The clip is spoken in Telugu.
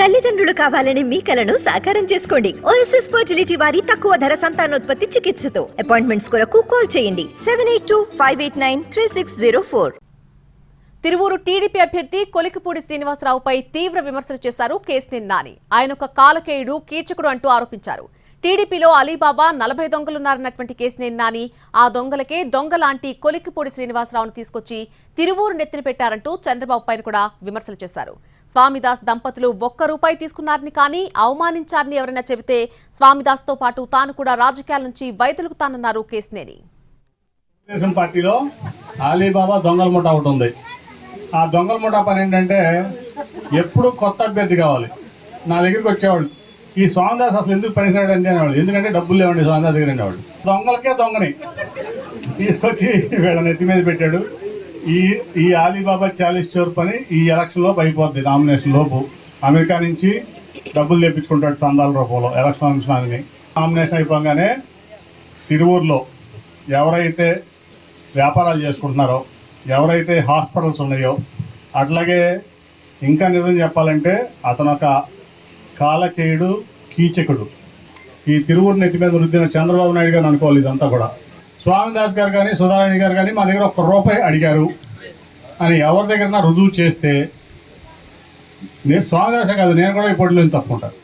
తల్లిదండ్రులు కావాలని మీ కలను సాకారం చేసుకోండి. ఓఎస్ఎస్ ఫర్టిలిటీ వారి తక్కువ ధర సంతానోత్పత్తి చికిత్సతో అపాయింట్మెంట్స్ కొరకు కాల్ చేయండి 7825893604. తిరువూరు టీడీపీ అభ్యర్థి కొలికిపూడి శ్రీనివాసరావుపై తీవ్ర విమర్శలు చేశారు కేశినేని నాని. ఆయన ఒక కాలకేయుడు, కీచకుడు అంటూ ఆరోపించారు. టీడీపీలో అలీబాబా 40 దొంగలున్నారన్నటువంటి కేశినేని నాని ఆ దొంగలకే దొంగలాంటి కొలికిపూడి శ్రీనివాసరావును తీసుకొచ్చి తిరువూరు నెత్తిన పెట్టారంటూ చంద్రబాబు పైన కూడా విమర్శలు చేశారు. స్వామిదాస్ దంపతులు ₹1 తీసుకున్నారని కానీ అవమానించారని ఎవరైనా చెబితే స్వామిదాస్తో పాటు తాను కూడా రాజకీయాల నుంచి వైదొలుగుతానన్నారు కేశినేని. తెలుగుదేశం పార్టీలో అలీబాబా దొంగల ముఠా ఒకటి ఉంది. ఆ దొంగల ముఠా పని ఏంటంటే ఎప్పుడు కొత్త అభ్యర్థి కావాలి. నా దగ్గరికి వచ్చేవాళ్ళు ఈ స్వామిదాస్ అసలు ఎందుకు పనికిరాడండి అనేవాళ్ళు. ఎందుకంటే డబ్బులు లేవండి స్వామిదాస్ దగ్గర అనేవాళ్ళు. దొంగలకే దొంగని తీసుకొచ్చి వీళ్ళని ఎత్తి మీద పెట్టాడు. ఈ అలీబాబా 40 చోరు పని ఈ ఎలక్షన్లో అయిపోద్ది. నామినేషన్ లోపు అమెరికా నుంచి డబ్బులు తెప్పించుకుంటాడు చందాల రూపంలో ఎలక్షన్ అంశాన్ని. నామినేషన్ అయిపోగానే తిరువూరులో ఎవరైతే వ్యాపారాలు చేసుకుంటున్నారో, ఎవరైతే హాస్పిటల్స్ ఉన్నాయో, అట్లాగే ఇంకా నిజం చెప్పాలంటే అతను ఒక కాలకేయుడు, కీచకుడు. ఈ తిరువూరు నెత్తి మీద రుద్దిన చంద్రబాబు నాయుడు గారు అనుకోవాలి ఇదంతా కూడా. స్వామిదాస్ గారు కానీ సుధారాణి గారు కానీ మా దగ్గర ₹1 అడిగారు అని ఎవరి దగ్గర రుజువు చేస్తే నేను స్వామిదాసే కాదు, నేను కూడా ఈ పోటీలో తప్పుకుంటాను.